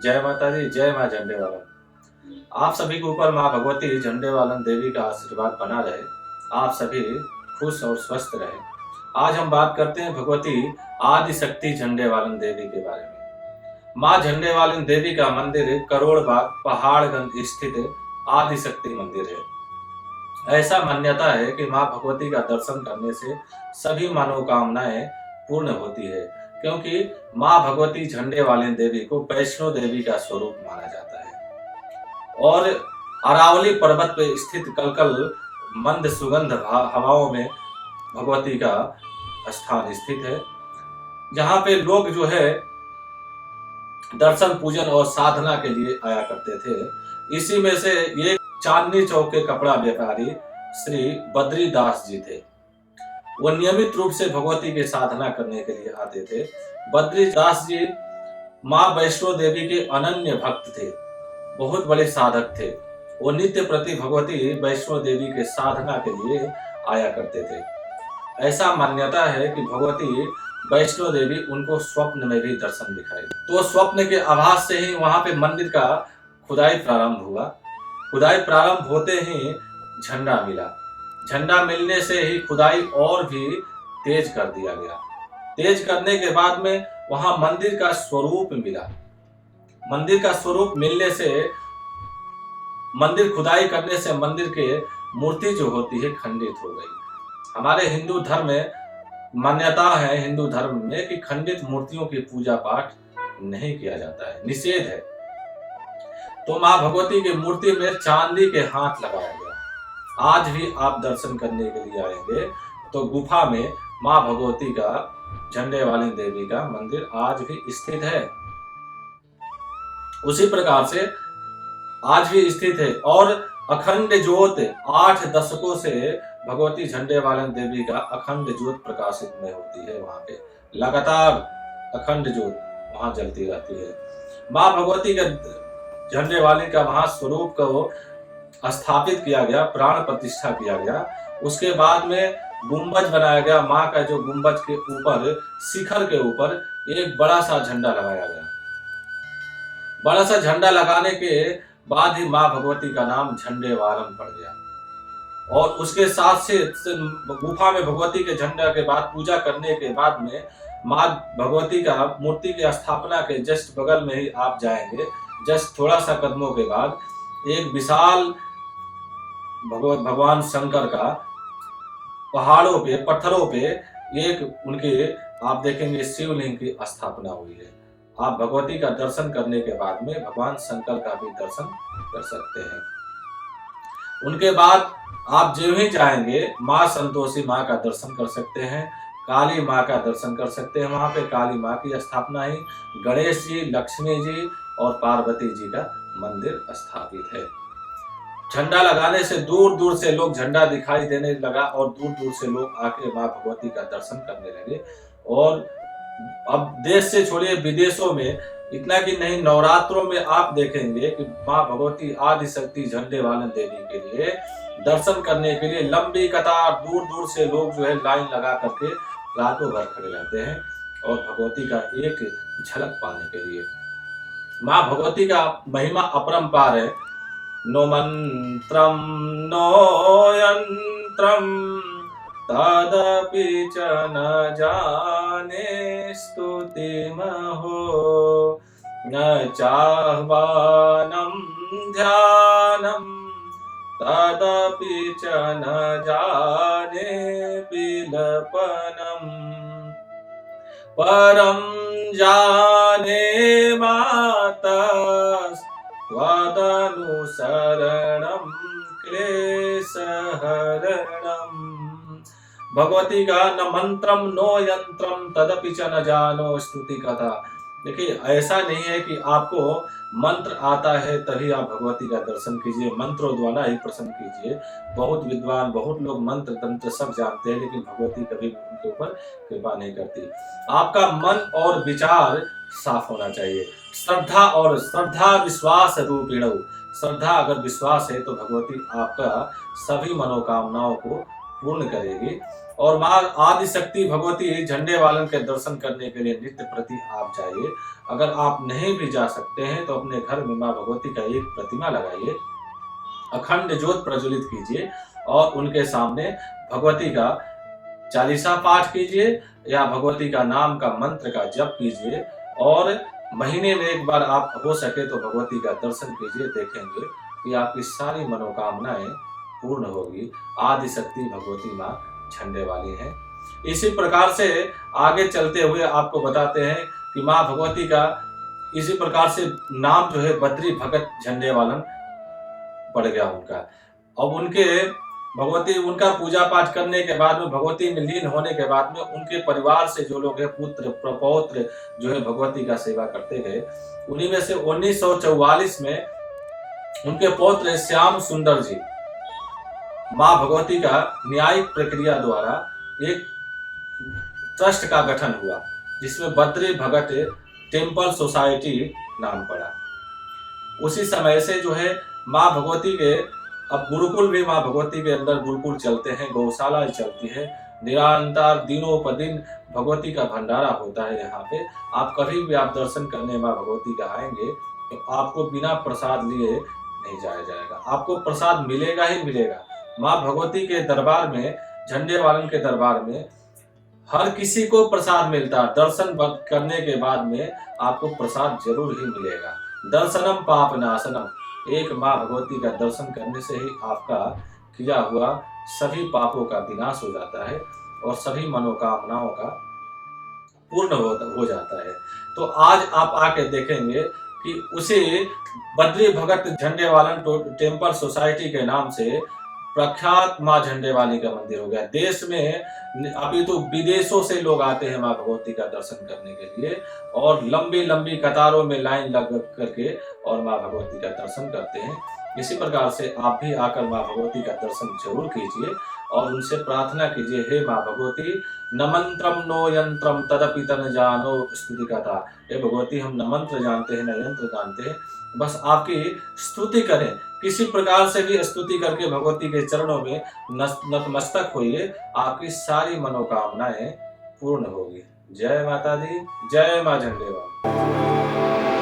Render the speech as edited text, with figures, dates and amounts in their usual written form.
जय माता दी, जय माँ झंडेवालन। आप सभी के ऊपर माँ भगवती झंडेवालन देवी का आशीर्वाद बना रहे। आप सभी खुश और स्वस्थ रहे। आज हम बात करते हैं भगवती आदिशक्ति झंडेवालन देवी के बारे में। माँ झंडेवालन देवी का मंदिर करोड़ बाग पहाड़गंज स्थित आदिशक्ति मंदिर है। ऐसा मान्यता है कि माँ भगवती का दर्शन करने से सभी मनोकामनाएं पूर्ण होती है, क्योंकि माँ भगवती झंडेवालन देवी को वैष्णो देवी का स्वरूप माना जाता है और अरावली पर्वत पर स्थित कलकल मंद सुगंध हवाओं में भगवती का स्थान स्थित है, जहाँ पे लोग जो है दर्शन पूजन और साधना के लिए आया करते थे। इसी में से ये चांदनी चौक के कपड़ा व्यापारी श्री बद्रीदास जी थे। वो नियमित रूप से भगवती की साधना करने के लिए आते थे। बद्रीदास जी माँ वैष्णो देवी के अनन्य भक्त थे, बहुत बड़े साधक थे। वो नित्य प्रति भगवती वैष्णो देवी के साधना के लिए आया करते थे। ऐसा मान्यता है कि भगवती वैष्णो देवी उनको स्वप्न में भी दर्शन दिखाई। तो स्वप्न के आभास से ही वहां पे मंदिर का खुदाई प्रारंभ हुआ। खुदाई प्रारंभ होते ही झंडा मिला। झंडा मिलने से ही खुदाई और भी तेज कर दिया गया। तेज करने के बाद में वहां मंदिर का स्वरूप मिला। मंदिर का स्वरूप मिलने से मंदिर खुदाई करने से मंदिर के मूर्ति जो होती है खंडित हो गई। हमारे हिंदू धर्म में मान्यता है, हिंदू धर्म में, कि खंडित मूर्तियों की पूजा पाठ नहीं किया जाता है, निषेध है। तो माँ भगवती की मूर्ति में चांदी के हाथ लगाया गया। आज भी आप दर्शन करने के लिए आएंगे तो गुफा में माँ भगवती का झंडेवालन देवी का मंदिर आज भी स्थित है। उसी प्रकार से आज भी स्थित है और अखंड ज्योत 8 दशकों से भगवती झंडेवालन देवी का अखंड ज्योत प्रकाशित में होती है। वहां पे लगातार अखंड ज्योत वहां जलती रहती है। माँ भगवती के झंडेवालन का वहां स्वरूप को स्थापित किया गया, प्राण प्रतिष्ठा किया गया। उसके बाद में गुंबज बनाया गया। माँ का जो गुंबज के ऊपर, शिखर के ऊपर एक बड़ा सा झंडा लगाया गया। बड़ा सा झंडा लगाने के बाद ही माँ भगवती का नाम झंडेवालन पड़ गया। और उसके साथ से गुफा में भगवती के झंडा के बाद पूजा करने के बाद में माँ भगवती का मूर्ति की स्थापना के जस्ट बगल में ही आप जाएंगे, जस्ट थोड़ा सा कदमों के बाद एक विशाल भगवान शंकर का पहाड़ों पे, पत्थरों पे एक उनके आप देखेंगे शिवलिंग की स्थापना हुई है। आप भगवती का दर्शन करने के बाद में भगवान शंकर का भी दर्शन कर सकते हैं। उनके बाद आप जो ही जाएंगे माँ संतोषी माँ का दर्शन कर सकते हैं, काली माँ का दर्शन कर सकते हैं। वहां पे काली माँ की स्थापना है, गणेश जी, लक्ष्मी जी और पार्वती जी का मंदिर स्थापित है। झंडा लगाने से दूर दूर से लोग झंडा दिखाई देने लगा और दूर दूर से लोग आके माँ भगवती का दर्शन करने लगे। और अब देश से छोड़िए विदेशों में, इतना कि नहीं, नवरात्रों में आप देखेंगे कि माँ भगवती आदिशक्ति झंडेवालन देवी के लिए दर्शन करने के लिए लंबी कतार दूर दूर से लोग जो है लाइन लगा करके रातों भर खड़े रहते हैं और भगवती का एक झलक पाने के लिए। माँ भगवती का महिमा अपरंपार है। नो मंत्रम नो यंत्रम तदपि च न जाने स्तुतिमहो, न चाह्वानं ध्यानं तदपि च न जाने विलपनम्, परं जाने माता त्वदनुसरणं क्लेशहरणम्। भगवती का न मंत्रम नो यंत्रम तदपि च न जानो स्तुति कथा। देखिए, ऐसा नहीं है कि आपको मंत्र आता है तभी आप भगवती का दर्शन कीजिए, मंत्रों द्वारा ही प्रसन्न कीजिए। बहुत विद्वान, बहुत लोग मंत्र तंत्र सब जानते हैं, लेकिन भगवती कभी उनके ऊपर कृपा नहीं करती। आपका मन और विचार साफ होना चाहिए। श्रद्धा विश्वास रूपिणौ। श्रद्धा अगर विश्वास है तो भगवती आपका सभी मनोकामनाओं को पूर्ण करेगी। और माँ आदि शक्ति भगवती झंडेवालन के दर्शन करने के लिए नित्य प्रति आप जाइए। अगर आप नहीं भी जा सकते हैं तो अपने घर में माँ भगवती का एक प्रतिमा लगाइए, अखंड ज्योत प्रज्वलित कीजिए और उनके सामने भगवती का चालीसा पाठ कीजिए या भगवती का नाम का मंत्र का जप कीजिए। और महीने में एक बार आप हो सके तो भगवती का दर्शन कीजिए, देखेंगे कि आपकी सारी मनोकामनाएं पूर्ण होगी। आदि शक्ति भगवती माँ झंडे वाली हैं। इसी प्रकार से आगे चलते हुए आपको बताते हैं कि माँ भगवती का इसी प्रकार से नाम जो है बद्री भगत झंडेवालन पड़ गया उनका। अब उनके भगवती उनका पूजा पाठ करने के बाद में, भगवती में लीन होने के बाद में, उनके परिवार से जो लोग हैं पुत्र प्रपौत्र जो है भगवती का सेवा करते गए। उन्हीं में से 1944 में उनके पौत्र श्याम सुंदर जी माँ भगवती का न्यायिक प्रक्रिया द्वारा एक ट्रस्ट का गठन हुआ, जिसमें बद्री भगत टेम्पल सोसाइटी नाम पड़ा। उसी समय से जो है माँ भगवती के अब गुरुकुल भी माँ भगवती के अंदर गुरुकुल चलते हैं, गौशाला चलती है, निरंतर दिनों पर दिन भगवती का भंडारा होता है। यहाँ पे आप कभी भी आप दर्शन करने माँ भगवती का आएंगे तो आपको बिना प्रसाद लिए नहीं जाया जाएगा, आपको प्रसाद मिलेगा ही मिलेगा। माँ भगवती के दरबार में, झंडेवालन के दरबार में हर किसी को प्रसाद मिलता है। दर्शन करने के बाद में आपको प्रसाद जरूर ही मिलेगा। दर्शनम पाप नाशनम, एक माँ भगवती का दर्शन करने से ही आपका किया हुआ सभी पापों का विनाश हो जाता है और सभी मनोकामनाओं का पूर्ण हो जाता है। तो आज आप आके देखेंगे कि उसी बद्री भगत झंडेवालन टेम्पल सोसाइटी के नाम से प्रख्यात माँ झंडेवाली का मंदिर हो गया। देश में अभी तो विदेशों से लोग आते हैं माँ भगवती का दर्शन करने के लिए और लंबी लंबी कतारों में लाइन लग करके और माँ भगवती का दर्शन करते हैं। इसी प्रकार से आप भी आकर माँ भगवती का दर्शन जरूर कीजिए और उनसे प्रार्थना कीजिए, हे माँ भगवती, न मंत्रम नो यंत्रम तदपि तन जानो स्तुति कथा। हे भगवती, हम न मंत्र जानते हैं न यंत्र जानते हैं, बस आपकी स्तुति करें। किसी प्रकार से भी स्तुति करके भगवती के चरणों में नतमस्तक होइए, आपकी सारी मनोकामनाएं पूर्ण होगी। जय माता दी, जय माँ झंडेवाली।